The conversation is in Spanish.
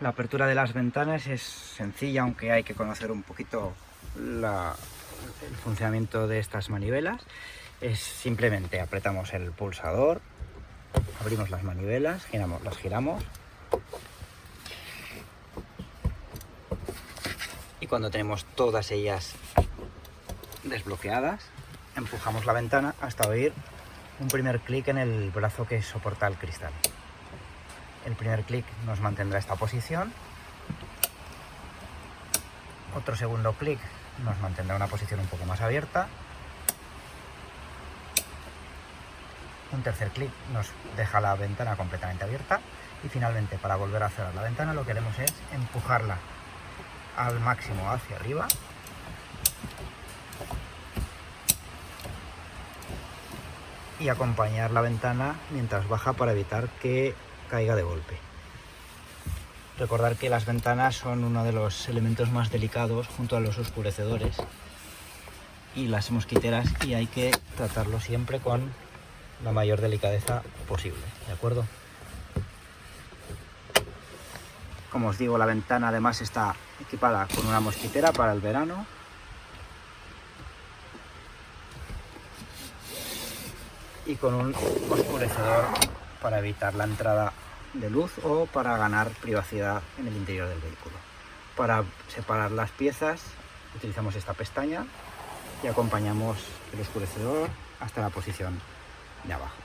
La apertura de las ventanas es sencilla, aunque hay que conocer un poquito el funcionamiento de estas manivelas. Es simplemente apretamos el pulsador, abrimos las manivelas, las giramos y cuando tenemos todas ellas desbloqueadas, empujamos la ventana hasta oír un primer clic en el brazo que soporta el cristal. El primer clic nos mantendrá esta posición, otro segundo clic nos mantendrá una posición un poco más abierta, un tercer clic nos deja la ventana completamente abierta y finalmente, para volver a cerrar la ventana, lo que haremos es empujarla al máximo hacia arriba y acompañar la ventana mientras baja para evitar que caiga de golpe. Recordar que las ventanas son uno de los elementos más delicados junto a los oscurecedores y las mosquiteras, y hay que tratarlo siempre con la mayor delicadeza posible, ¿de acuerdo? Como os digo, la ventana además está equipada con una mosquitera para el verano y con un oscurecedor para evitar la entrada de luz o para ganar privacidad en el interior del vehículo. Para separar las piezas utilizamos esta pestaña y acompañamos el oscurecedor hasta la posición de abajo.